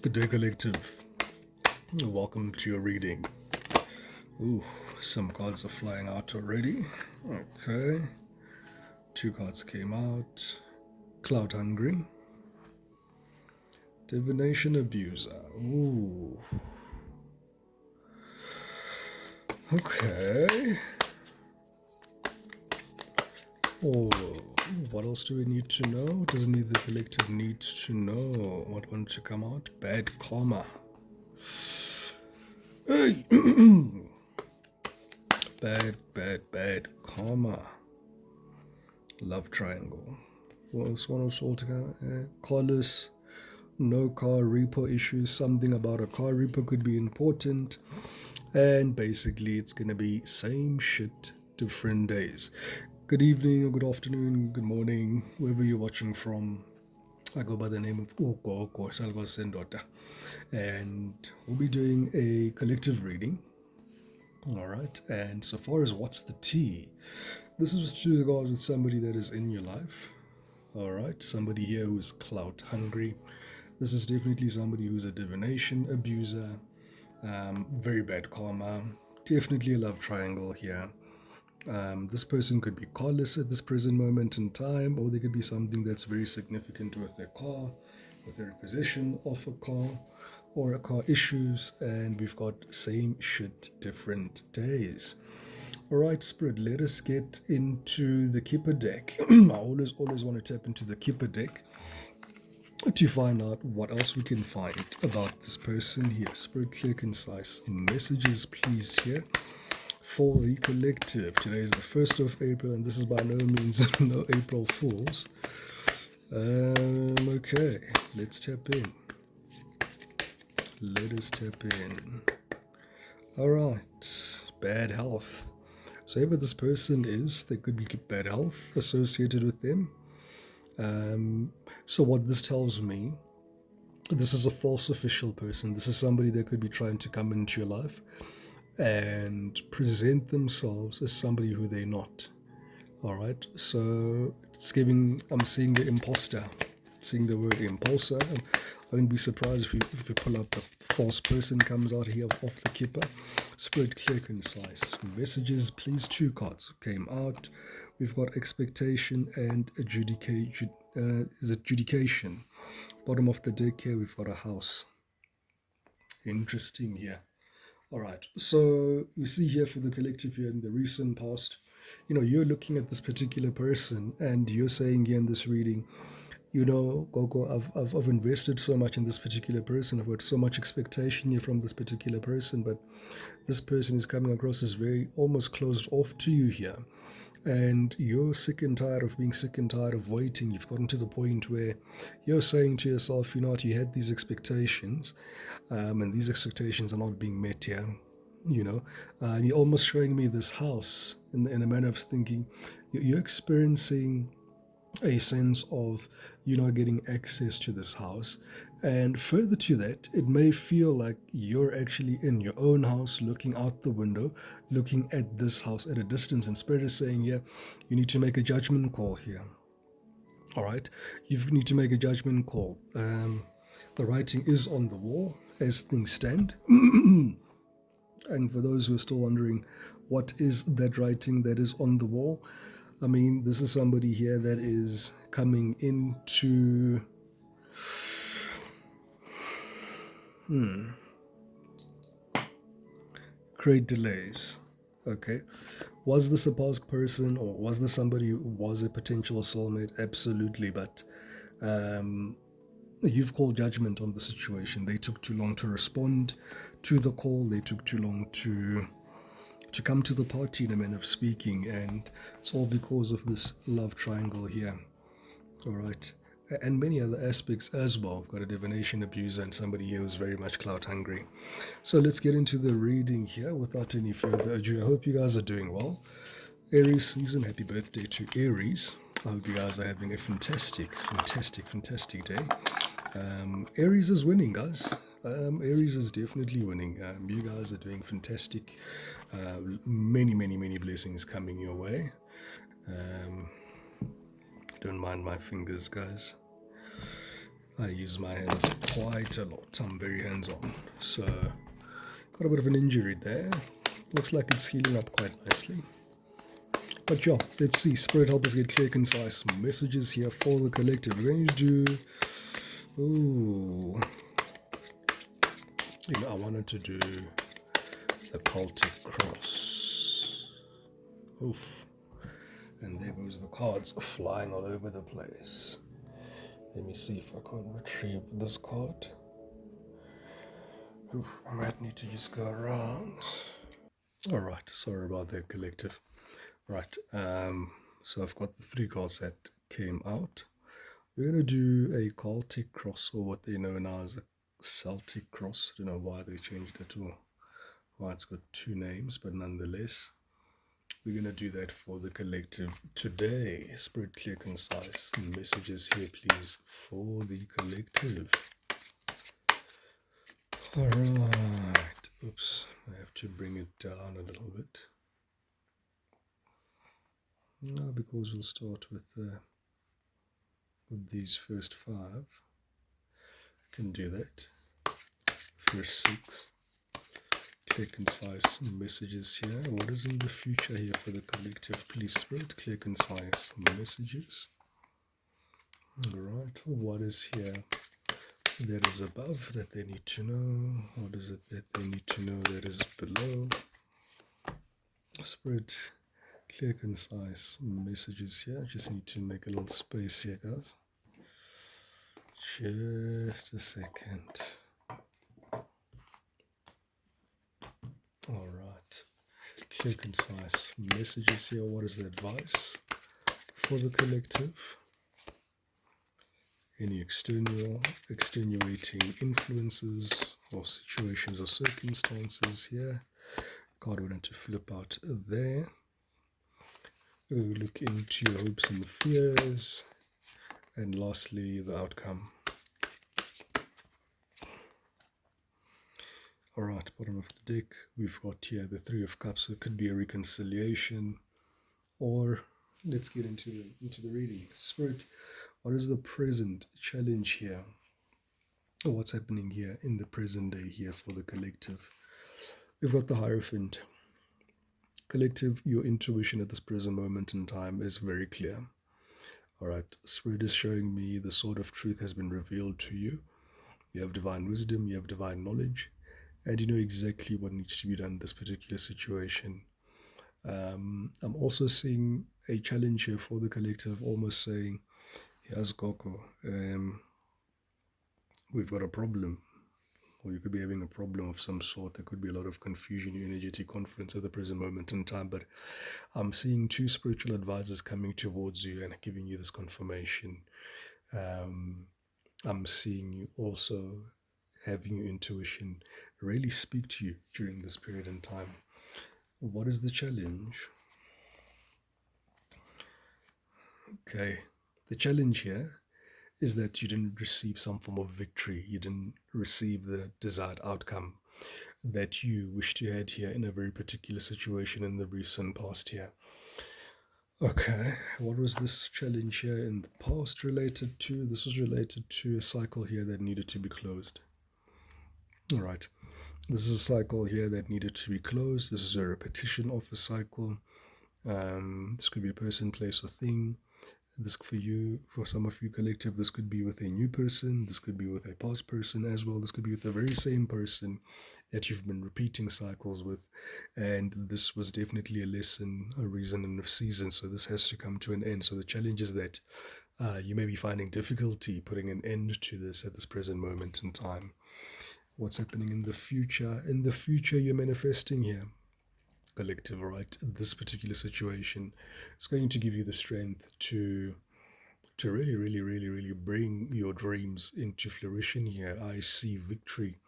Good day, collective. Welcome to your reading. Ooh, some cards are flying out already. Okay. 2 cards came out. Cloud Hungry. Divination Abuser. Ooh. Okay. Oh, what else do we need to know? Doesn't need the collective needs to know. What wanted to come out? Bad karma. Hey! Bad karma. Love triangle. What else? One else altogether? Carless. No car repo issues. Something about a car repo could be important. And basically, it's going to be same shit, different days. Good evening, or good afternoon, good morning, wherever you're watching from. I go by the name of Oko Salva Sendota. And we'll be doing a collective reading. Alright, and so far as what's the tea, this is to regard with somebody that is in your life. Alright, somebody here who's clout hungry. This is definitely somebody who's a divination abuser, very bad karma, definitely a love triangle here. This person could be carless at this present moment in time, or there could be something that's very significant with their car, with their possession of a car, or a car issues, and we've got same shit, different days. Alright, Spirit, let us get into the Kipper deck. I always want to tap into the Kipper deck to find out what else we can find about this person here. Spirit, clear, concise messages, please, here for the collective. Today is the 1st of April, and this is by no means no April Fools. Okay, let's tap in. Let us tap in. Alright, bad health. So whoever this person is, there could be bad health associated with them. So what this tells me, this is a false official person. This is somebody that could be trying to come into your life and present themselves as somebody who they're not. Alright, so it's giving, I'm seeing the imposter, seeing the word impulsor. I wouldn't be surprised if we pull up the false person comes out here off the Kipper. Spirit, clear, concise messages, please. 2 cards came out. We've got expectation and adjudication. Adjudication. Bottom of the deck here, we've got a house. Interesting here. All right, so we see here for the collective here in the recent past, you're looking at this particular person and you're saying here in this reading, Gogo, I've invested so much in this particular person. I've got so much expectation here from this particular person, but this person is coming across as very almost closed off to you here. And you're sick and tired of being sick and tired of waiting. You've gotten to the point where you're saying to yourself, you had these expectations, and these expectations are not being met here. And you're almost showing me this house in a manner of thinking. You're experiencing a sense of you not getting access to this house. And further to that, it may feel like you're actually in your own house, looking out the window, looking at this house at a distance, and Spirit is saying, you need to make a judgment call here. All right, you need to make a judgment call. The writing is on the wall as things stand. And for those who are still wondering, what is that writing that is on the wall? I mean, this is somebody here that is coming into great delays. Okay. Was this a past person, or was this somebody who was a potential soulmate? Absolutely. But you've called judgment on the situation. They took too long to respond to the call. They took too long to come to the party in a manner of speaking, and it's all because of this love triangle here. All right, and many other aspects as well. We've got a divination abuser and somebody here who's very much clout hungry. So let's get into the reading here without any further ado. I hope you guys are doing well. Aries season, happy birthday to Aries. I hope you guys are having a fantastic day. Aries is winning, guys. Aries is definitely winning. You guys are doing fantastic. Many blessings coming your way. Don't mind my fingers, guys. I use my hands quite a lot. I'm very hands-on. So, got a bit of an injury there. Looks like it's healing up quite nicely. But yeah, let's see. Spirit, help us get clear, concise messages here for the collective. We're going to do... Ooh. I wanted to do the cultic cross. Oof. And there goes the cards flying all over the place. Let me see if I can retrieve this card. Oof, I might need to just go around. Alright, sorry about that, collective. Right, so I've got the 3 cards that came out. We're going to do a cultic cross, or what they know now as a Celtic cross. I don't know why they changed it all. Why it's got 2 names, but nonetheless, we're going to do that for the collective today. Spirit, clear, concise messages here, please, for the collective. Alright, oops, I have to bring it down a little bit. No, because we'll start with these first 5. I can do that. First 6. Clear, concise messages here. What is in the future here for the collective? Please, Spirit, clear, concise messages. Alright, what is here that is above that they need to know? What is it that they need to know that is below? Spirit, clear, concise messages here. Just need to make a little space here, guys. Just a second. Alright. Clear, concise messages here. What is the advice for the collective? Any extenuating influences or situations or circumstances here. Card wanted to flip out there. We'll look into your hopes and fears. And lastly, the outcome. Alright, bottom of the deck, we've got here the 3 of Cups. So it could be a reconciliation, or let's get into the reading. Spirit, what is the present challenge here? Or what's happening here in the present day here for the collective? We've got the Hierophant. Collective, your intuition at this present moment in time is very clear. Alright, Spirit is showing me the sword of truth has been revealed to you. You have divine wisdom, you have divine knowledge, and you know exactly what needs to be done in this particular situation. I'm also seeing a challenge here for the collective, almost saying, here's Coco, we've got a problem, or you could be having a problem of some sort. There could be a lot of confusion in your energetic conference at the present moment in time, but I'm seeing 2 spiritual advisors coming towards you and giving you this confirmation. I'm seeing you also having your intuition really speak to you during this period in time. What is the challenge? Okay, the challenge here is that you didn't receive some form of victory. You didn't receive the desired outcome that you wished you had here in a very particular situation in the recent past here. Okay, what was this challenge here in the past related to? This was related to a cycle here that needed to be closed. All right, this is a cycle here that needed to be closed. This is a repetition of a cycle. This could be a person, place, or thing. This for you, for some of you collective, this could be with a new person. This could be with a past person as well. This could be with the very same person that you've been repeating cycles with. And this was definitely a lesson, a reason, and a season. So this has to come to an end. So the challenge is that you may be finding difficulty putting an end to this at this present moment in time. What's happening in the future? In the future, you're manifesting here, collective, right? This particular situation is going to give you the strength to really bring your dreams into fruition here. I see victory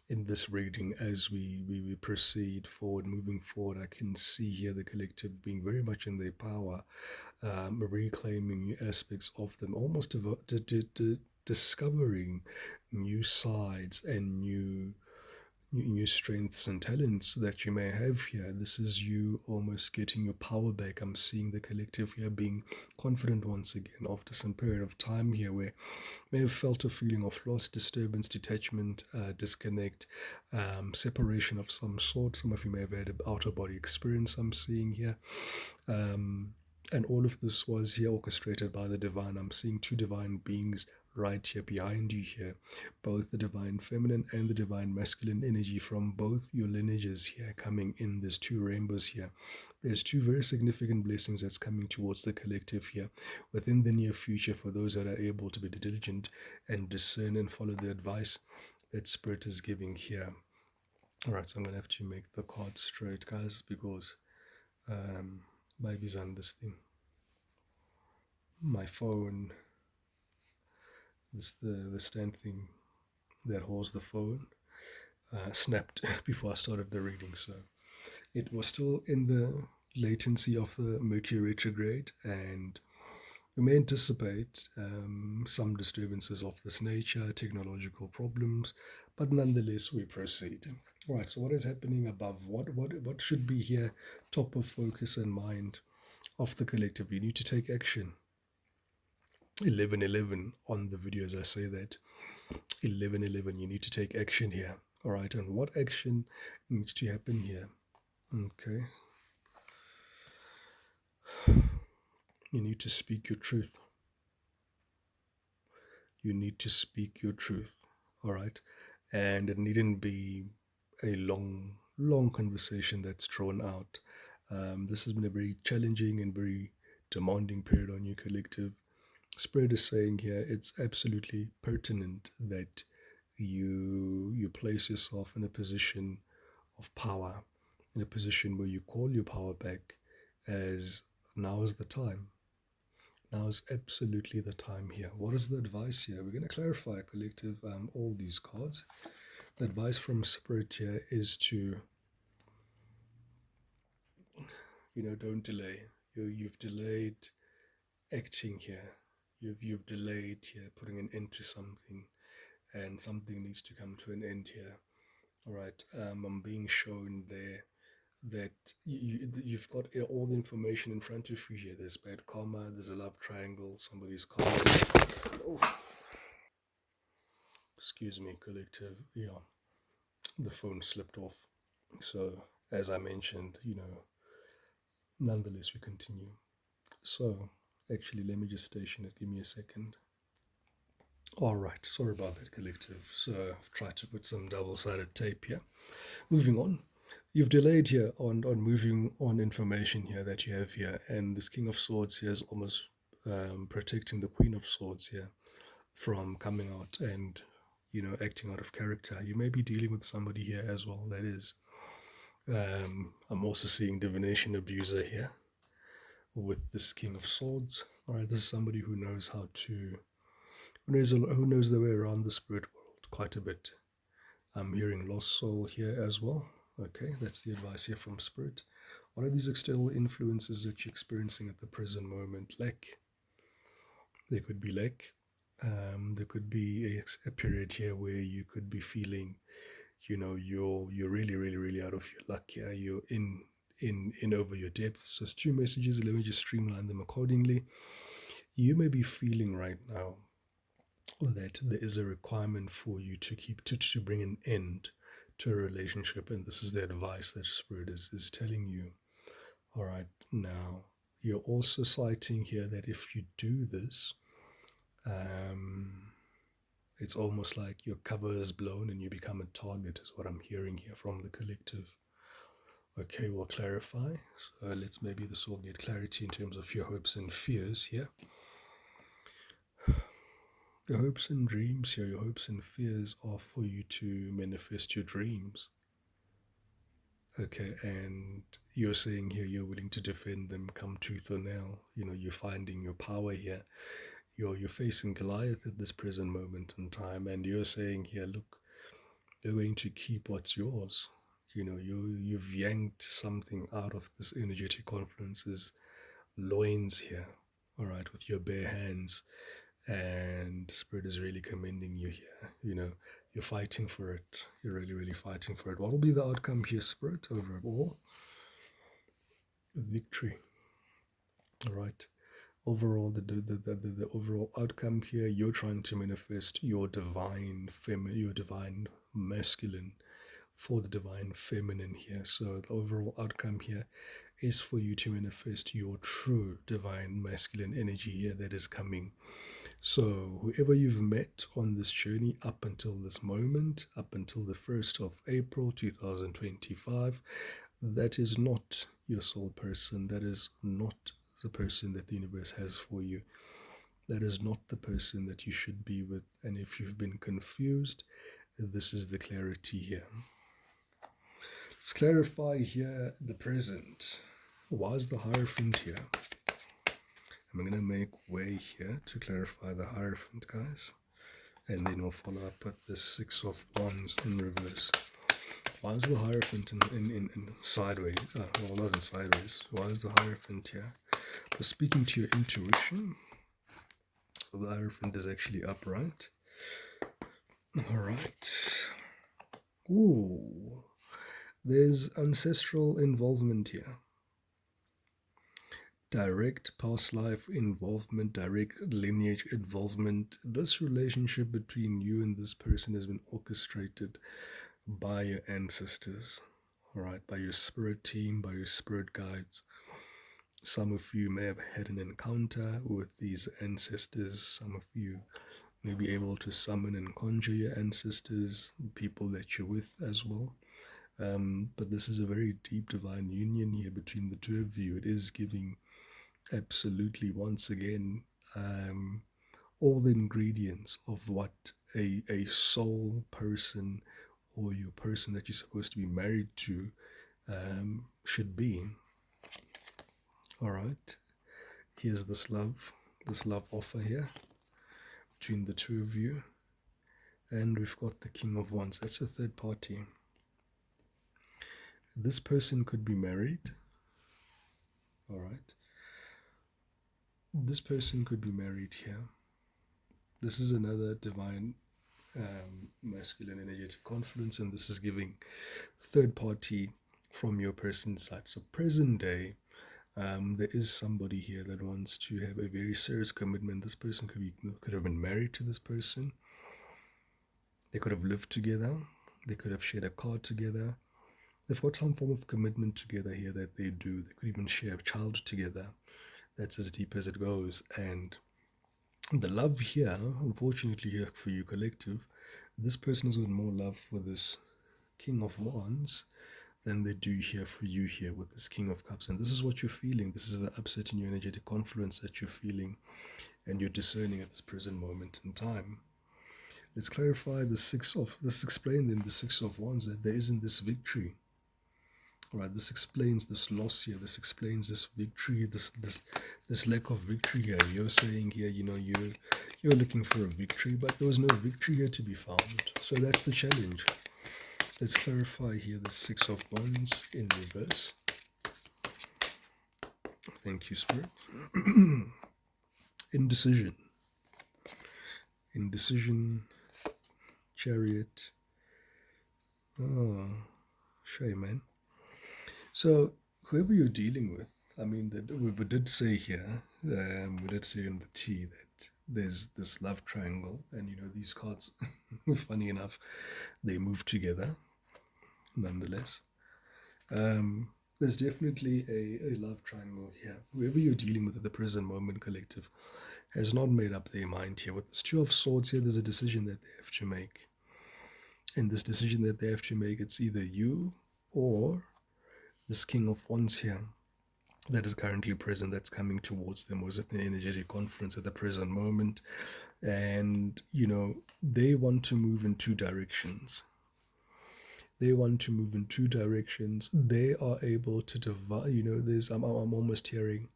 in this reading as we proceed forward, moving forward. I can see here the collective being very much in their power, reclaiming new aspects of them, almost discovering new sides and new new strengths and talents that you may have here. This is you almost getting your power back. I'm seeing the collective here being confident once again after some period of time here where may have felt a feeling of loss, disturbance, detachment, disconnect, separation of some sort. Some of you may have had an outer body experience I'm seeing here. And all of this was here orchestrated by the divine. I'm seeing two divine beings right here behind you here, both the divine feminine and the divine masculine energy from both your lineages here coming in. There's two rainbows here. There's two very significant blessings that's coming towards the collective here within the near future for those that are able to be diligent and discern and follow the advice that Spirit is giving here. All right, so I'm going to have to make the card straight, guys, because baby's on this thing. My phone, the stand thing that holds the phone, snapped before I started the reading. So it was still in the latency of the Mercury retrograde, and we may anticipate some disturbances of this nature, technological problems, but nonetheless we proceed. All right, so what is happening above? What should be here top of focus and mind of the collective? You need to take action. 11:11 on the video as I say that. 11:11, you need to take action here. All right, and what action needs to happen here? Okay. You need to speak your truth. You need to speak your truth. All right. And it needn't be a long conversation that's drawn out. This has been a very challenging and very demanding period on your collective. Spirit is saying here it's absolutely pertinent that you place yourself in a position of power, in a position where you call your power back, as now is the time. Now is absolutely the time here. What is the advice here? We're going to clarify, collective, all these cards. The advice from Spirit here is to, don't delay. You've delayed acting here. You've delayed here putting an end to something, and something needs to come to an end here. All right. I'm being shown there that you've got all the information in front of you here. There's bad karma, there's a love triangle, somebody's karma. Oh. Excuse me, collective. Yeah, the phone slipped off. So, as I mentioned, nonetheless, we continue. So, actually, let me just station it. Give me a second. All right, sorry about that, collective. So, I've tried to put some double-sided tape here. Moving on. You've delayed here on moving on information here that you have here, and this King of Swords here is almost protecting the Queen of Swords here from coming out and acting out of character. You may be dealing with somebody here as well. That is, I'm also seeing divination abuser here with this King of Swords. All right, this is somebody who knows how to, who knows their way around the spirit world quite a bit. I'm hearing lost soul here as well. Okay, that's the advice here from Spirit. What are these external influences that you're experiencing at the present moment? Lack. There could be lack. There could be a period here where you could be feeling, you're really out of your luck here. You're in over your depths. So it's two messages. Let me just streamline them accordingly. You may be feeling right now that there is a requirement for you to bring an end to a relationship, and this is the advice that Spirit is telling you. All right, now you're also citing here that if you do this, it's almost like your cover is blown and you become a target, is what I'm hearing here from the collective. Okay, we'll clarify. So let's maybe this will get clarity in terms of your hopes and fears here. Your hopes and dreams here, your hopes and fears are for you to manifest your dreams. Okay, and you're saying here you're willing to defend them come tooth or nail. You're finding your power here. You're facing Goliath at this present moment in time, and you're saying here, look, you're going to keep what's yours. You've yanked something out of this energetic confluence's loins here, all right, with your bare hands. And Spirit is really commending you here. You're fighting for it. You're really, really fighting for it. What will be the outcome here, Spirit, overall? Victory. All right. Overall, the overall outcome here, you're trying to manifest your divine feminine, your divine masculine for the divine feminine here. So the overall outcome here is for you to manifest your true divine masculine energy here that is coming. So whoever you've met on this journey up until this moment, up until the 1st of April 2025, that is not your soul person. That is not the person that the universe has for you. That is not the person that you should be with. And if you've been confused, this is the clarity here. Let's clarify here the present. Why is the Hierophant here? I'm going to make way here to clarify the Hierophant, guys. And then we'll follow up with the Six of Wands in reverse. Why is the Hierophant in sideways? Well, it wasn't sideways. Why is the Hierophant here? So speaking to your intuition, so the Hierophant is actually upright. Alright. Ooh. There's ancestral involvement here. Direct past life involvement, direct lineage involvement. This relationship between you and this person has been orchestrated by your ancestors, all right, by your spirit team, by your spirit guides. Some of you may have had an encounter with these ancestors. Some of you may be able to summon and conjure your ancestors, people that you're with as well. But this is a very deep divine union here between the two of you. It is giving absolutely, once again, all the ingredients of what a soul person or your person that you're supposed to be married to should be. All right, here's this love offer here between the two of you, and we've got the King of Wands. That's a third party. This person could be married. All right, this person could be married here. This is another divine masculine energetic confluence, and this is giving third party from your person's side. So present day, there is somebody here that wants to have a very serious commitment. This person could have been married to this person. They could have lived together. They could have shared a car together. They've got some form of commitment together here that they do. They could even share a child together. That's as deep as it goes. And the love here, unfortunately here for you collective, this person has got more love for this King of Wands than they do here for you here with this King of Cups. And this is what you're feeling. This is the upset in your energetic confluence that you're feeling and you're discerning at this present moment in time. Let's clarify let's explain then the Six of Wands, that there isn't this victory. All right, this explains this loss here. This explains this victory, this lack of victory here. You're saying here, you're looking for a victory, but there was no victory here to be found. So that's the challenge. Let's clarify here the Six of Wands in reverse. Thank you, Spirit. Indecision. Chariot. Oh, shame, man. So whoever you're dealing with, I mean, we did say here, we did say in the T that there's this love triangle, and these cards, funny enough, they move together nonetheless. There's definitely a love triangle here. Whoever you're dealing with at the present moment, collective, has not made up their mind here. With this Two of Swords here, there's a decision that they have to make. And this decision that they have to make, it's either you or this King of Wands here that is currently present, that's coming towards them, was at the energetic conference at the present moment. And, they want to move in two directions. They want to move in two directions. They are able to divide, I'm almost hearing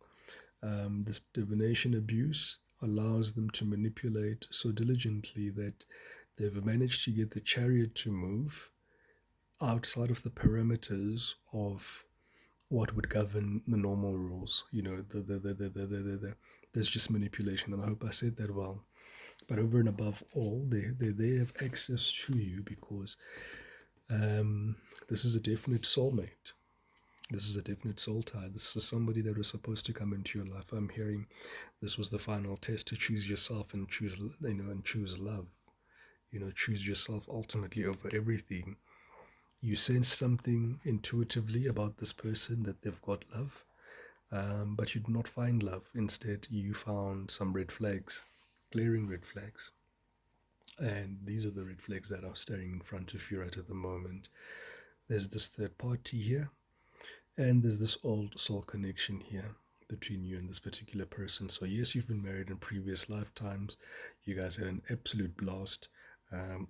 this divination abuse allows them to manipulate so diligently that they've managed to get the Chariot to move outside of the parameters of what would govern the normal rules. There's just manipulation, and I hope I said that well. But over and above all, they have access to you because this is a definite soulmate. This is a definite soul tie. This is somebody that was supposed to come into your life. I'm hearing this was the final test to choose yourself and choose, and choose love. Choose yourself ultimately over everything. You sense something intuitively about this person, that they've got love, but you did not find love. Instead, you found some red flags, glaring red flags. And these are the red flags that are staring in front of you right at the moment. There's this third party here, and there's this old soul connection here between you and this particular person. So yes, you've been married in previous lifetimes. You guys had an absolute blast.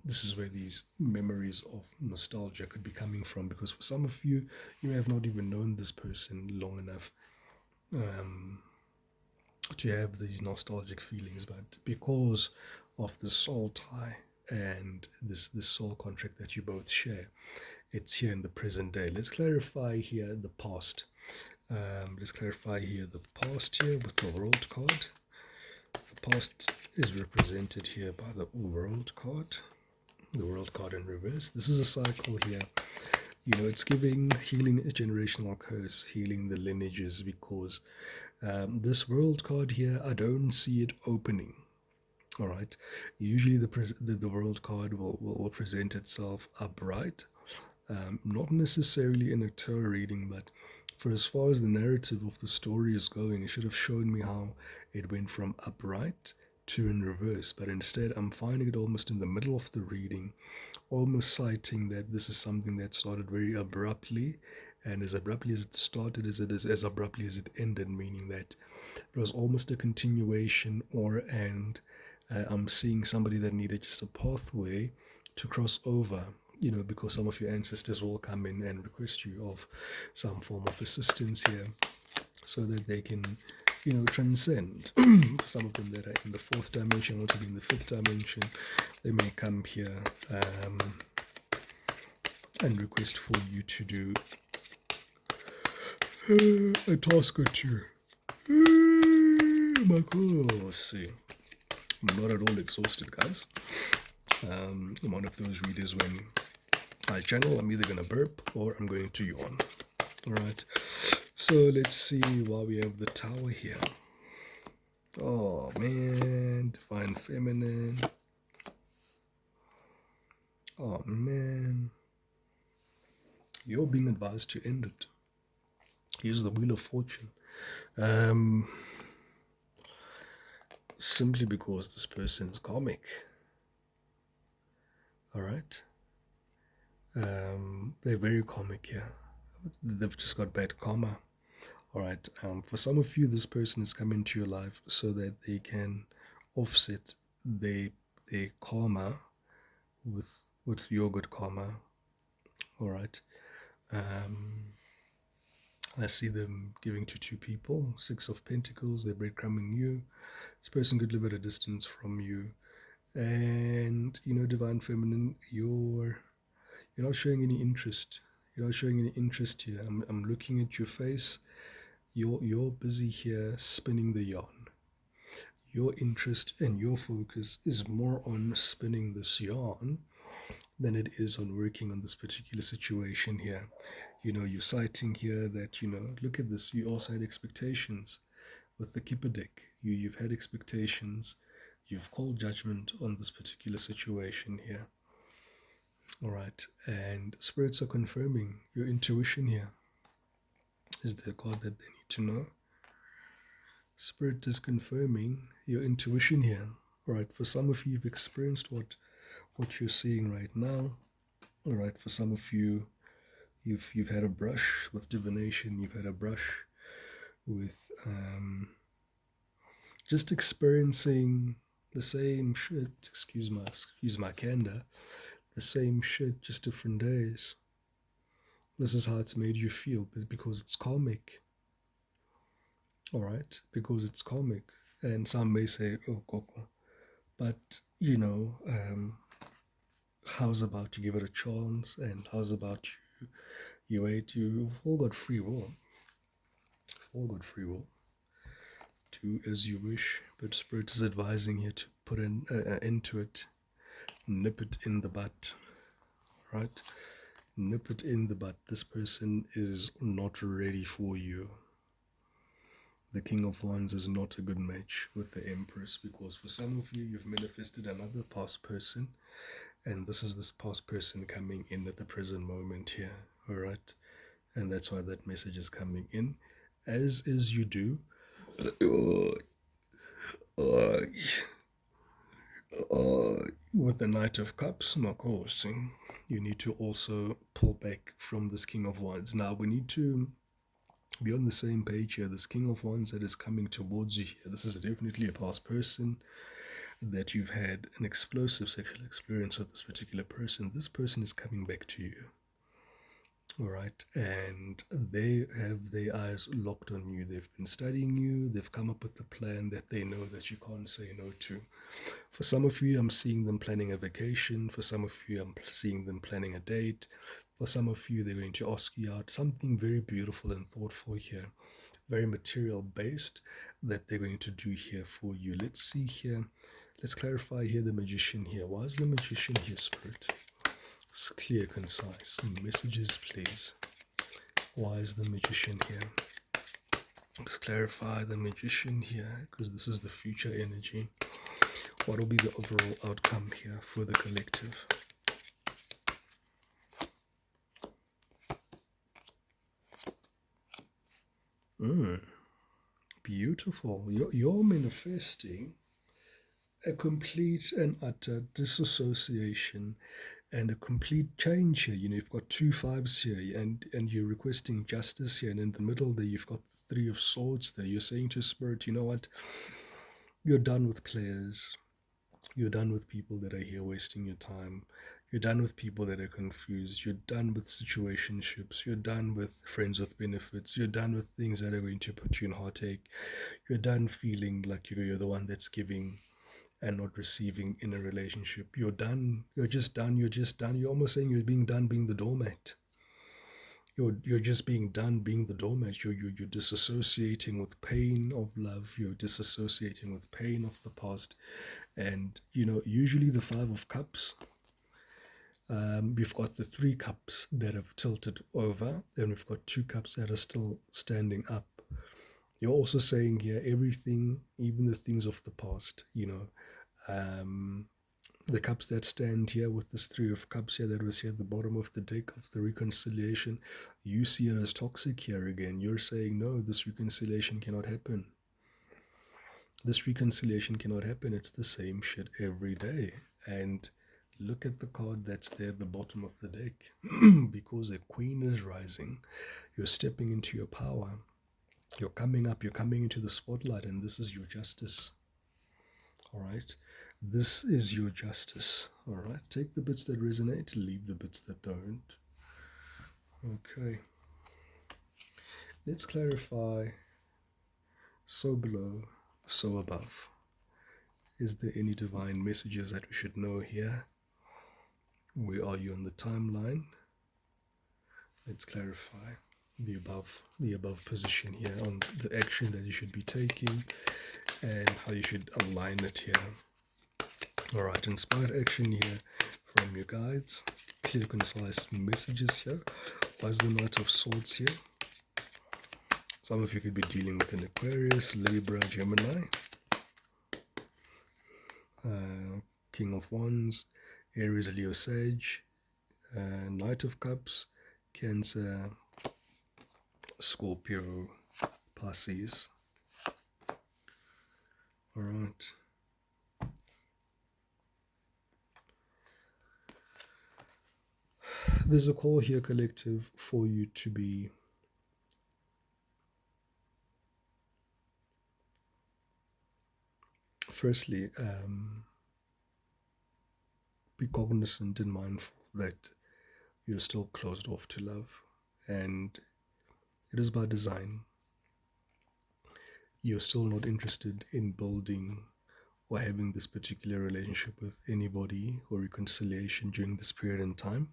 This is where these memories of nostalgia could be coming from, because for some of you, you may have not even known this person long enough to have these nostalgic feelings, but because of the soul tie and this soul contract that you both share, it's here in the present day. Let's clarify here the past. Let's clarify here the past here with the world card. The past is represented here by the world card. The world card in reverse. This is a cycle here. It's giving healing a generational curse, healing the lineages, because this world card here, I don't see it opening. All right. Usually the world card will present itself upright. Not necessarily in a tarot reading, but for as far as the narrative of the story is going, it should have shown me how it went from upright to in reverse. But instead, I'm finding it almost in the middle of the reading, almost citing that this is something that started very abruptly, and as abruptly as it started, as abruptly as it ended, meaning that it was almost a continuation, I'm seeing somebody that needed just a pathway to cross over, because some of your ancestors will come in and request you of some form of assistance here so that they can, transcend. Some of them that are in the fourth dimension or to be in the fifth dimension, they may come here and request for you to do a task or two. Let's see. I'm not at all exhausted, guys. I'm one of those readers when I channel, I'm either going to burp or I'm going to yawn. Alright, so let's see why we have the Tower here. Oh man, Divine Feminine. Oh man. You're being advised to end it. Here's the Wheel of Fortune. Simply because this person is karmic. Alright? They're very karmic here. They've just got bad karma. Alright, for some of you, this person has come into your life so that they can offset their karma with your good karma. Alright. I see them giving to two people. Six of Pentacles, they're breadcrumbing you. This person could live at a distance from you. And, Divine Feminine, you're not showing any interest. You're not showing any interest here. I'm looking at your face. You're busy here spinning the yarn. Your interest and your focus is more on spinning this yarn than it is on working on this particular situation here. You're citing here that, look at this. You also had expectations with the Keeper deck. You've had expectations. You've called judgment on this particular situation here. All right. And spirits are confirming your intuition here. Is the card that they need to know. Spirit is confirming your intuition here. All right. For some of you, you've experienced what you're seeing right now. All right. For some of you, you've had a brush with divination. You've had a brush with just experiencing the same shit. Excuse my candor. The same shit, just different days. This is how it's made you feel, because it's karmic. Alright? Because it's karmic. And some may say, oh, Coco. But, how's about to give it a chance? And how's about you wait? You've all got free will. You've all got free will. Do as you wish. But Spirit is advising you to put an end to it. Nip it in the butt, right? Nip it in the butt. This person is not ready for you. The King of Wands is not a good match with the Empress, because for some of you, you've manifested another past person, and this is this past person coming in at the present moment here, all right? And that's why that message is coming in, as is you do. With the Knight of Cups, my course, you need to also pull back from this King of Wands. Now, we need to be on the same page here. This King of Wands that is coming towards you here, this is definitely a past person that you've had an explosive sexual experience with this particular person. This person is coming back to you, all right, and they have their eyes locked on you. They've been studying you. They've come up with a plan that they know that you can't say no to. For some of you, I'm seeing them planning a vacation. For some of you, I'm seeing them planning a date. For some of you, they're going to ask you out. Something very beautiful and thoughtful here, very material based, that they're going to do here for you. Let's see here. Let's clarify here the Magician here. Why is the Magician here, Spirit? It's clear, concise. Messages, please. Why is the Magician here? Let's clarify the Magician here, because this is the future energy. What will be the overall outcome here for the collective? Beautiful. You're manifesting a complete and utter disassociation and a complete change here. You know, you've got 2 5s here, and you're requesting justice here, and in the middle there you've got the 3 of Swords there. You're saying to Spirit, you know what, you're done with players. You're done with people that are here wasting your time. You're done with people that are confused. You're done with situationships. You're done with friends with benefits. You're done with things that are going to put you in heartache. You're done feeling like you're the one that's giving and not receiving in a relationship. You're done. You're just done. You're just done. You're almost saying you're being done being the doormat. You're just being done being the doormat. You're disassociating with pain of love. You're disassociating with pain of the past. And, you know, usually the 5 of Cups, we've got the 3 cups that have tilted over, and we've got 2 cups that are still standing up. You're also saying here everything, even the things of the past, you know, the cups that stand here with this 3 of Cups here that was here at the bottom of the deck of the reconciliation, you see it as toxic here again. You're saying, no, this reconciliation cannot happen. This reconciliation cannot happen. It's the same shit every day. And look at the card that's there at the bottom of the deck. Because a queen is rising, you're stepping into your power. You're coming up, you're coming into the spotlight, and this is your justice. All right? This is your justice. All right? Take the bits that resonate, leave the bits that don't. Okay. Let's clarify. So below, so above. Is there any divine messages that we should know here? Where are you on the timeline? Let's clarify the above position here on the action that you should be taking and how you should align it here. All right, inspired action here from your guides. Clear, concise messages here. Why is the Knight of Swords here? Some of you could be dealing with an Aquarius, Libra, Gemini. King of Wands, Aries, Leo, Sage, Knight of Cups, Cancer, Scorpio, Pisces. All right. There's a call here, collective, for you to be firstly, be cognizant and mindful that you're still closed off to love, and it is by design. You're still not interested in building or having this particular relationship with anybody or reconciliation during this period in time.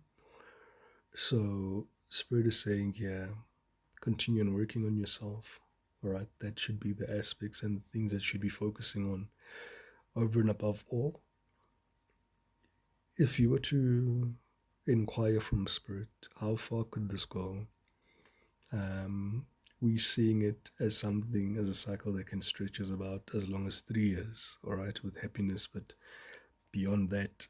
So Spirit is saying here, continue on working on yourself. All right, that should be the aspects and things that you should be focusing on. over and above all, if you were to inquire from Spirit, how far could this go? We're seeing it as something, as a cycle that can stretch about as long as 3 years, all right, with happiness. But beyond that,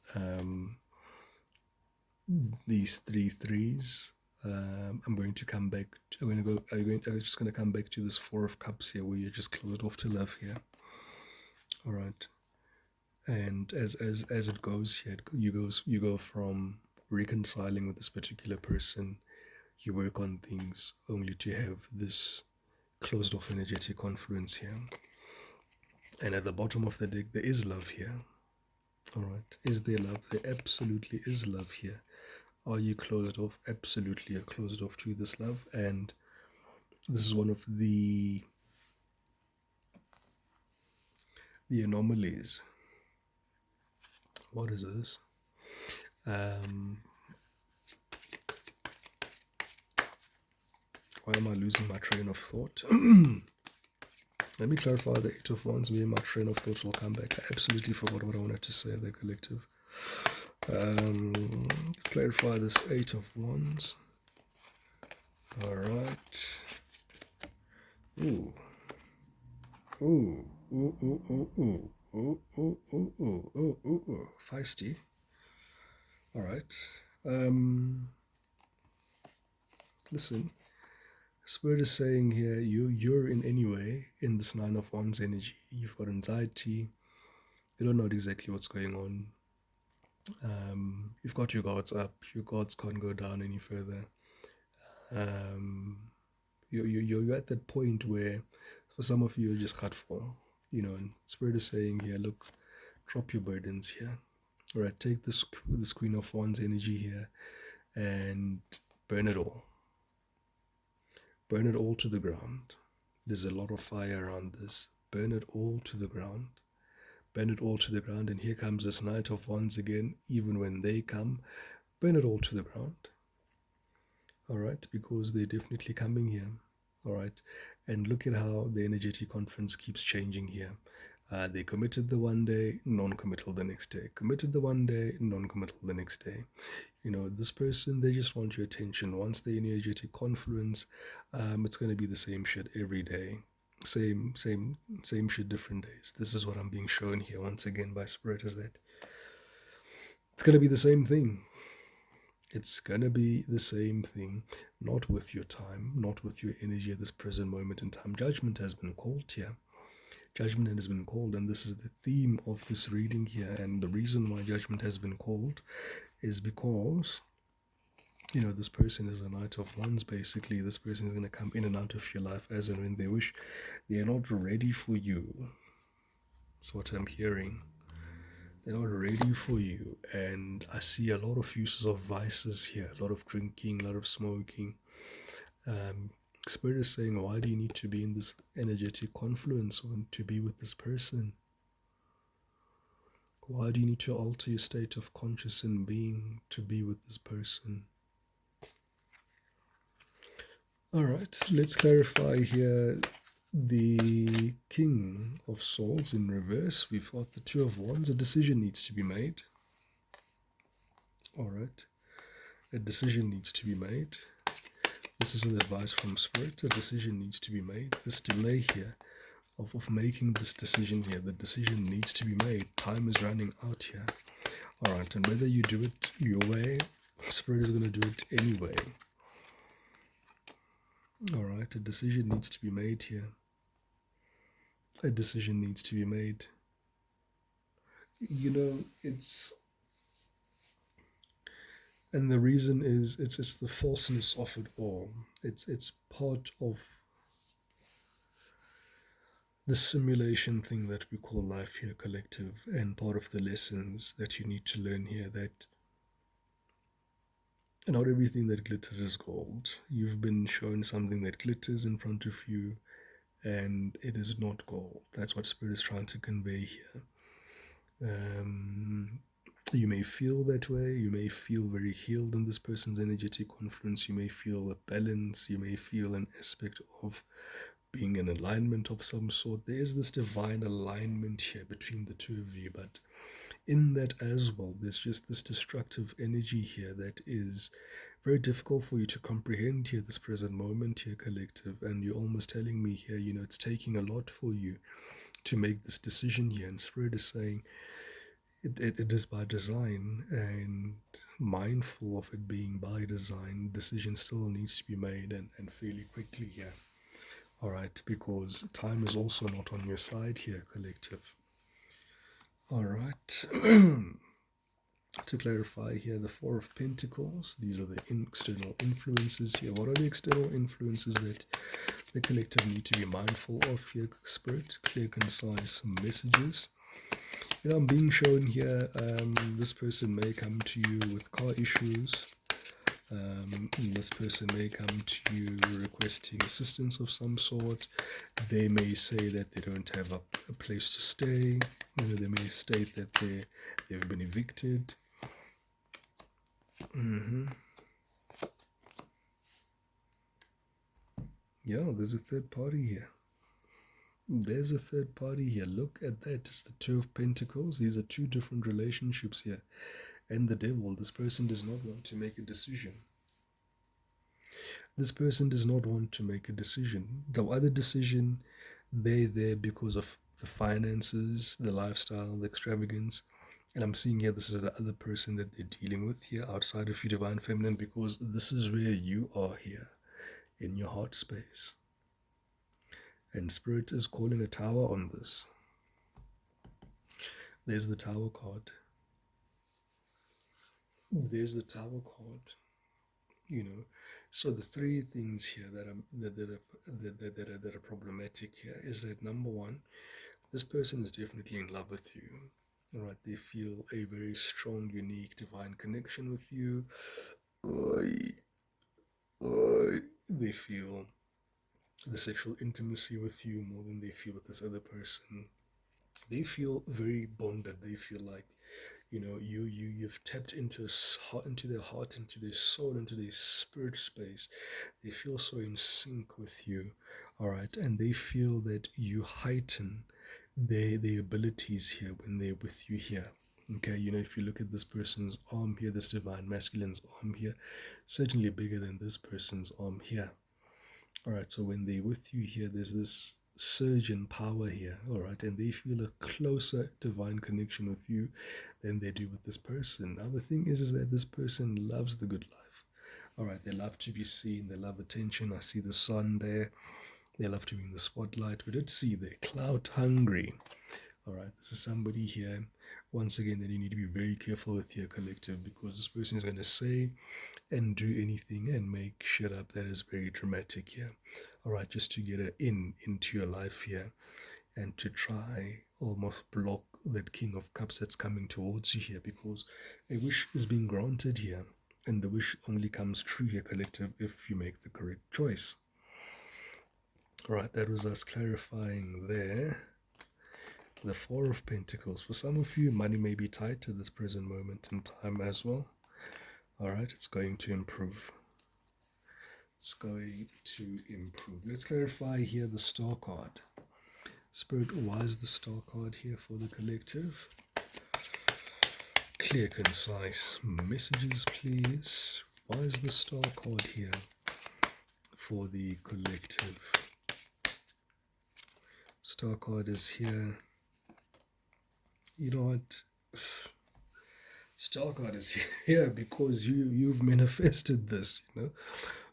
these 3 threes, I'm going to come back. I'm just going to come back to this 4 of Cups here, where you just close it off to love here. All right, and as it goes here, you go from reconciling with this particular person. You work on things only to have this closed off energetic confluence here. And at the bottom of the deck, there is love here. All right. Is there love? There absolutely is love here. Are you closed off? Absolutely, you're closed off to this love. And this is one of the anomalies. What is this? Why am I losing my train of thought? Let me clarify the 8 of Wands. Maybe my train of thought will come back. I absolutely forgot what I wanted to say, the collective. Let's clarify this 8 of Wands. All right. Ooh. Ooh. Ooh, ooh, ooh, ooh. Ooh, ooh, ooh, ooh, ooh, ooh, ooh. Feisty. All right. Listen. Spirit is saying here, you're in any way in this 9 of Wands energy. You've got anxiety. You don't know exactly what's going on. You've got your guards up. Your guards can't go down any further. You're at that point where, for some of you, you're just cut for. And Spirit is saying here, look, drop your burdens here. All right, take this Queen of Wands energy here and burn it all. Burn it all to the ground. There's a lot of fire around this. Burn it all to the ground. Burn it all to the ground. And here comes this Knight of Wands again. Even when they come, burn it all to the ground. All right, because they're definitely coming here. All right, and look at how the energetic conference keeps changing here. They committed the one day, non-committal the next day. Committed the one day, non-committal the next day. This person, they just want your attention. Once the energetic confluence, it's going to be the same shit every day. Same shit, different days. This is what I'm being shown here once again by Spirit, is that it's going to be the same thing. It's going to be the same thing, not with your time, not with your energy at this present moment in time. Judgment has been called here. Judgment has been called, and this is the theme of this reading here. And the reason why judgment has been called is because, this person is a Knight of Wands, basically. This person is going to come in and out of your life as and when they wish. They are not ready for you. That's what I'm hearing. They're not ready for you. And I see a lot of uses of vices here. A lot of drinking, a lot of smoking. Spirit is saying, why do you need to be in this energetic confluence or to be with this person? Why do you need to alter your state of conscious and being to be with this person? All right, let's clarify here the King of Swords in reverse. We've got the Two of Wands. A decision needs to be made. All right, a decision needs to be made. This is an advice from Spirit. A decision needs to be made. This delay here of making this decision here, the decision needs to be made. Time is running out here. All right, and whether you do it your way, Spirit is going to do it anyway. All right, a decision needs to be made here. A decision needs to be made. And the reason is it's the falseness of it all. It's part of the simulation thing that we call life here, collective, and part of the lessons that you need to learn here, that not everything that glitters is gold. You've been shown something that glitters in front of you, and it is not gold. That's what Spirit is trying to convey here. You may feel that way. You may feel very healed in this person's energetic confluence. You may feel a balance. You may feel an aspect of being in alignment of some sort. There is this divine alignment here between the two of you, but in that as well, there's just this destructive energy here that is very difficult for you to comprehend here, this present moment here, collective. And you're almost telling me here, it's taking a lot for you to make this decision here. And Spirit is saying it is by design, and mindful of it being by design, decision still needs to be made, and fairly quickly here. All right, because time is also not on your side here, collective. All right. To clarify here, the Four of Pentacles, these are the external influences here. What are the external influences that the collective need to be mindful of here, Spirit? Clear, concise messages. I'm being shown here, this person may come to you with car issues. This person may come to you requesting assistance of some sort. They may say that they don't have a place to stay. They may state that they've been evicted. Yeah, there's a third party here. There's a third party here. Look at that. It's the Two of Pentacles. These are two different relationships here. And the Devil. This person does not want to make a decision. This person does not want to make a decision. The other decision, they're there because of the finances, the lifestyle, the extravagance. And I'm seeing here, this is the other person that they're dealing with here outside of your Divine Feminine, because this is where you are here in your heart space. And Spirit is calling a tower on this. There's the Tower card. There's the Tower card. So the three things here that are problematic here is that, number one, this person is definitely in love with you. All right, they feel a very strong, unique, divine connection with you. They feel the sexual intimacy with you more than they feel with this other person. They feel very bonded. They feel like, you've tapped into their heart, into their soul, into their spirit space. They feel so in sync with you, all right, and they feel that you heighten their abilities here when they're with you here. Okay, if you look at this person's arm here, this divine masculine's arm here, certainly bigger than this person's arm here. All right, so when they're with you here, there's this surge in power here, all right, and they feel a closer divine connection with you than they do with this person. Now the thing is that this person loves the good life, all right. They love to be seen, they love attention. I see the sun there. They love to be in the spotlight. We did see they're clout hungry, all right. This is somebody here, once again, that you need to be very careful with here, collective, because this person is going to say and do anything and make shit up that is very dramatic here, all right, just to get into your life here and to try almost block that King of Cups that's coming towards you here, because a wish is being granted here, and the wish only comes true here, collective, if you make the correct choice. All right, that was us clarifying there. The Four of Pentacles. For some of you, money may be tight at this present moment in time as well. All right, it's going to improve. It's going to improve. Let's clarify here the Star card. Spirit, why is the Star card here for the collective? Clear, concise messages, please. Why is the Star card here for the collective? Star card is here. You know what? Star card is here because you've manifested this,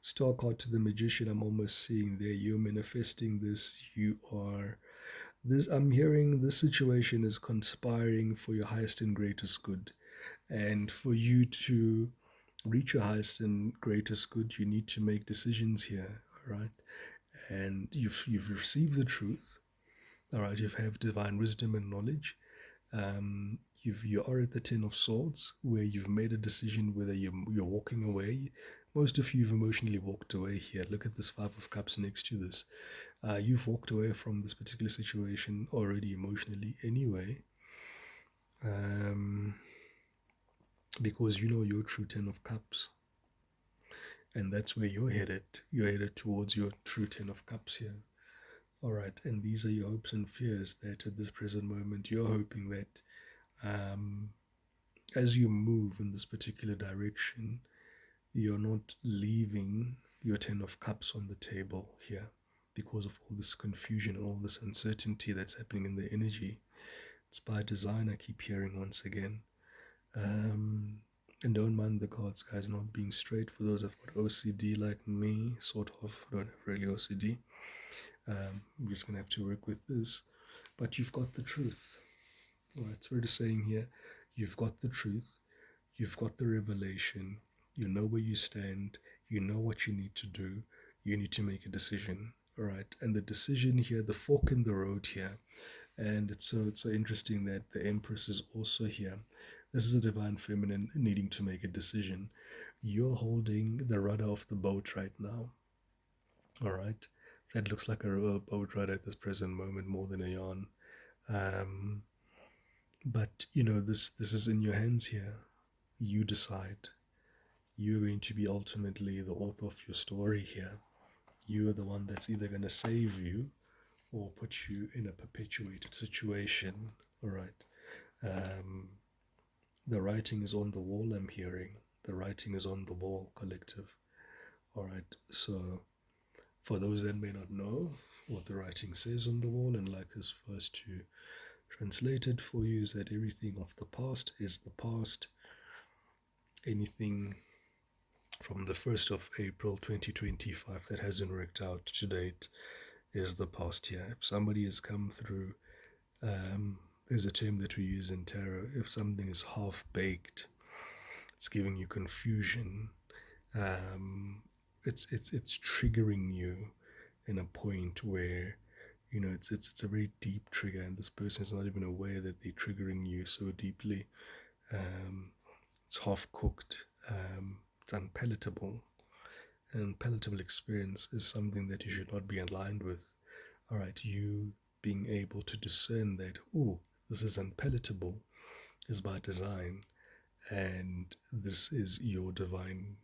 Star card to the Magician, I'm almost seeing there. You're manifesting this. You are this. I'm hearing this situation is conspiring for your highest and greatest good. And for you to reach your highest and greatest good, you need to make decisions here, all right? And you've received the truth, all right? You have divine wisdom and knowledge. You are at the Ten of Swords, where you've made a decision whether you're walking away. Most of you have emotionally walked away here. Look at this Five of Cups next to this. You've walked away from this particular situation already emotionally anyway, because you know your true Ten of Cups. And that's where you're headed. You're headed towards your true Ten of Cups here. All right, and these are your hopes and fears that at this present moment you're hoping that as you move in this particular direction, you're not leaving your Ten of Cups on the table here because of all this confusion and all this uncertainty that's happening in the energy. It's by design, I keep hearing once again. And don't mind the cards, guys, not being straight. For those who've got OCD like me, sort of, don't have really OCD. I'm just going to have to work with this. But you've got the truth. All right, so we're just saying here, you've got the truth, you've got the revelation, you know where you stand, you know what you need to do, you need to make a decision. All right, and the decision here, the fork in the road here, and it's so interesting that the Empress is also here. This is the divine feminine needing to make a decision. You're holding the rudder of the boat right now. All right, that looks like a boat rudder at this present moment more than a yarn. But you know, this is in your hands here. You decide. You're going to be ultimately the author of your story here. You are the one that's either going to save you or put you in a perpetuated situation. All right. The writing is on the wall, I'm hearing. The writing is on the wall, collective. All right. So for those that may not know what the writing says on the wall, and like this first to translate it for you, is that everything of the past is the past. Anything from the 1st of April 2025 that hasn't worked out to date is the past year. If somebody has come through, there's a term that we use in tarot, if something is half-baked, it's giving you confusion, it's triggering you in a point where, you know, it's a very deep trigger, and this person is not even aware that they're triggering you so deeply. It's half-cooked, it's unpalatable. An unpalatable experience is something that you should not be aligned with. All right, you being able to discern that, oh, this is unpalatable, is by design, and this is your divine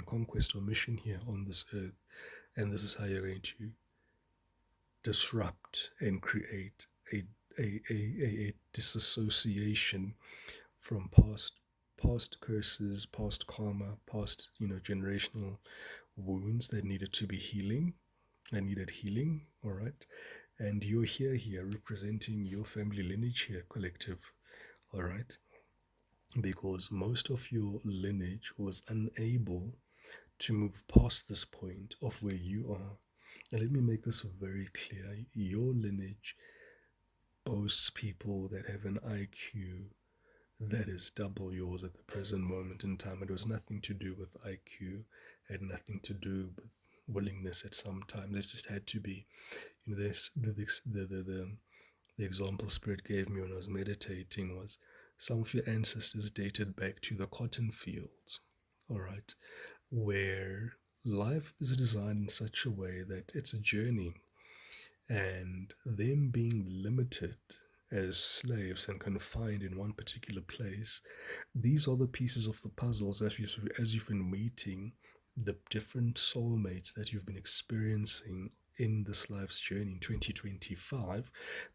conquest or mission here on this earth, and this is how you're going to disrupt and create a disassociation from past curses, past karma, past, you know, generational wounds that needed to be healing. I needed healing, all right? And you're here representing your family lineage here, collective, all right? Because most of your lineage was unable to move past this point of where you are. And let me make this very clear. Your lineage boasts people that have an IQ that is double yours at the present moment in time. It was nothing to do with IQ, had nothing to do with willingness at some time. There just had to be, you know, the example Spirit gave me when I was meditating was some of your ancestors dated back to the cotton fields, all right, where life is designed in such a way that it's a journey, and them being limited as slaves and confined in one particular place, these are the pieces of the puzzles as you've been meeting the different soulmates that you've been experiencing in this life's journey in 2025.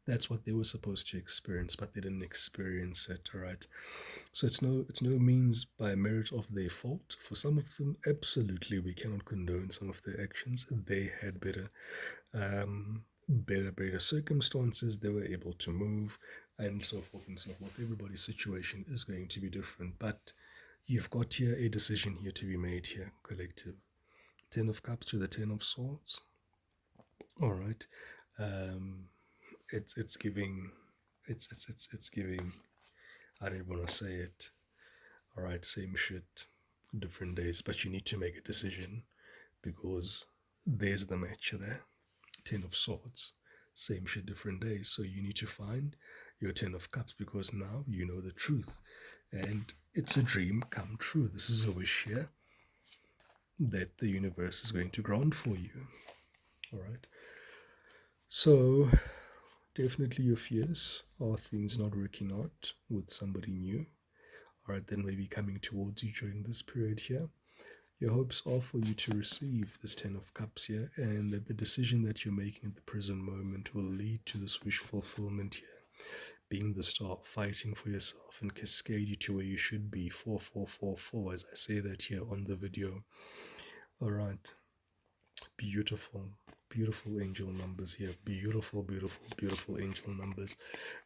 That's what they were supposed to experience, but they didn't experience it. All right, so it's no means by merit of their fault. For some of them, absolutely, we cannot condone some of their actions. They had better circumstances, they were able to move, and so forth and so forth. Everybody's situation is going to be different, but you've got here a decision here to be made here, collective. 10 of Cups to the 10 of Swords. All right, it's giving, it's giving, I don't want to say it. All right, same shit, different days, but you need to make a decision, because there's the match there. 10 of Swords, same shit, different days. So you need to find your 10 of Cups, because now you know the truth, and it's a dream come true. This is a wish here that the universe is going to grant for you. All right, so definitely your fears are things not working out with somebody new, all right, then maybe coming towards you during this period here. Your hopes are for you to receive this Ten of Cups here, and that the decision that you're making at the present moment will lead to this wish fulfillment here. Being the star, fighting for yourself, and cascade you to where you should be. 4444, as I say that here on the video. Alright. Beautiful, beautiful angel numbers here. Beautiful, beautiful, beautiful angel numbers.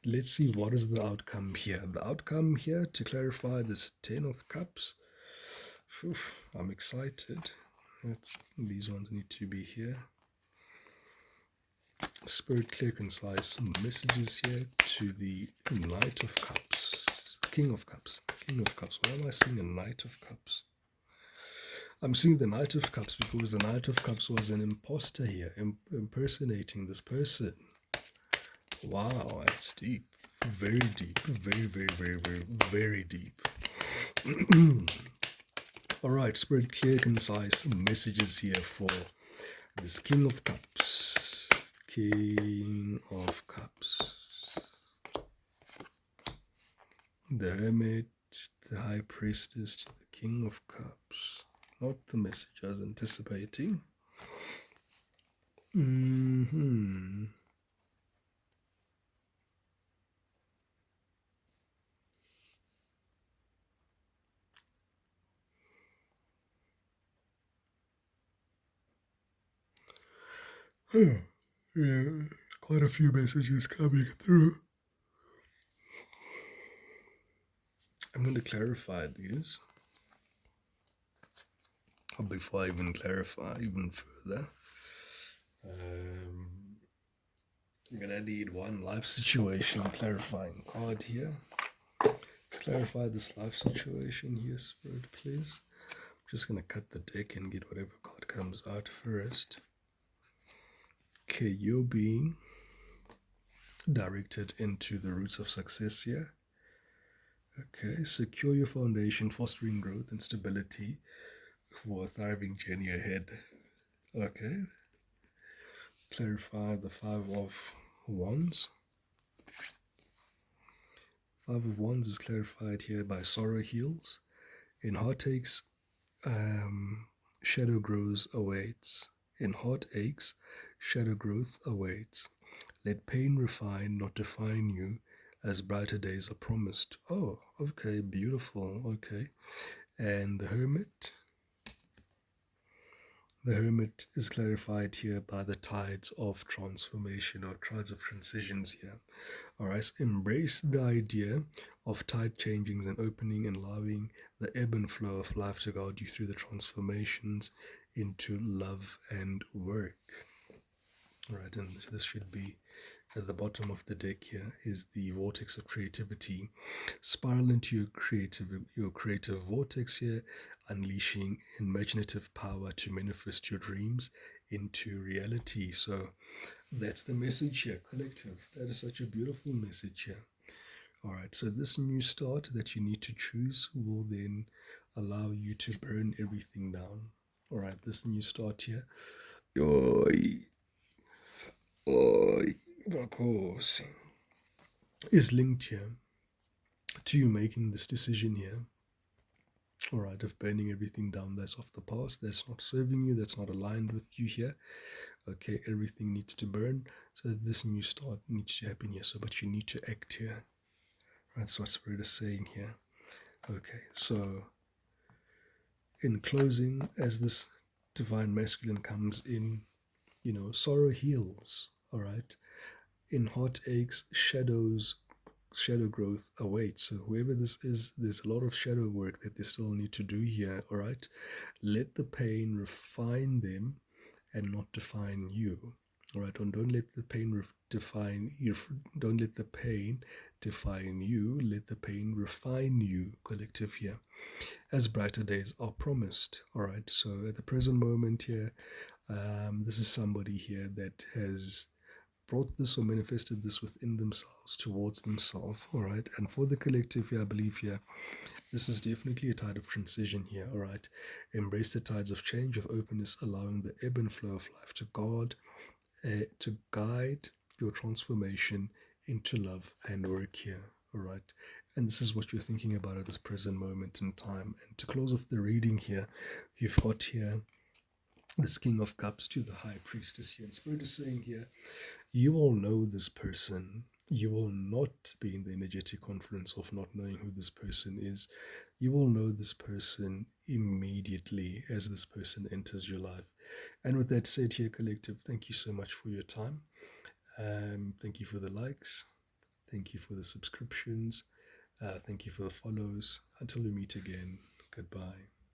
Let's see what is the outcome here. The outcome here, to clarify this Ten of Cups. I'm excited. These ones need to be here. Spirit, clear, concise messages here to the Knight of Cups. King of Cups. King of Cups. Why am I seeing a Knight of Cups? I'm seeing the Knight of Cups because the Knight of Cups was an imposter here, impersonating this person. Wow, that's deep. Very deep. Very, very, very, very, very deep. Alright, Spirit, clear, concise messages here for this King of Cups. King of Cups. The Hermit, the High Priestess, to the King of Cups. Not the message I was anticipating. Yeah, quite a few messages coming through. I'm going to clarify these. Before I even clarify even further, I'm going to need one life situation clarifying card here. Let's clarify this life situation here, Spirit, please. I'm just going to cut the deck and get whatever card comes out first. Okay, you're being directed into the roots of success here. Okay, secure your foundation, fostering growth and stability for a thriving journey ahead. Okay. Clarify the Five of Wands. Five of Wands is clarified here by sorrow heals. In heartaches, shadow grows awaits. In heartaches, shadow growth awaits. Let pain refine, not define you, as brighter days are promised. Oh, okay, beautiful. Okay. And the Hermit. The Hermit is clarified here by the tides of transformation or tides of transitions here. Alright, so embrace the idea of tide changings and opening and allowing the ebb and flow of life to guide you through the transformations into love and work. Alright, and this should be at the bottom of the deck here is the vortex of creativity. Spiral into your creative vortex here, unleashing imaginative power to manifest your dreams into reality. So that's the message here, collective. That is such a beautiful message here. Alright, so this new start that you need to choose will then allow you to burn everything down. Alright, this new start here. Of course, is linked here to you making this decision here. Alright, of burning everything down that's of the past, that's not serving you, that's not aligned with you here. Okay, everything needs to burn. So this new start needs to happen here. So, but you need to act here. That's what Spirit is saying here. Okay, so in closing, as this divine masculine comes in, sorrow heals. Alright. In heartaches, shadow growth awaits. So whoever this is, there's a lot of shadow work that they still need to do here. All right, let the pain refine them and not define you. All right, and don't let the pain define you. Don't let the pain define you. Let the pain refine you. Collective here, as brighter days are promised. All right, so at the present moment here, this is somebody here that has brought this or manifested this within themselves, towards themselves. All right, and for the collective here, I believe here, this is definitely a tide of transition here. All right, embrace the tides of change, of openness, allowing the ebb and flow of life to guide your transformation into love and work here. All right, and this is what you're thinking about at this present moment in time. And to close off the reading here, you've got here this King of Cups to the High Priestess here. And Spirit is saying here, you will know this person. You will not be in the energetic confluence of not knowing who this person is. You will know this person immediately as this person enters your life. And with that said here, collective, thank you so much for your time. Thank you for the likes. Thank you for the subscriptions. Thank you for the follows. Until we meet again, goodbye.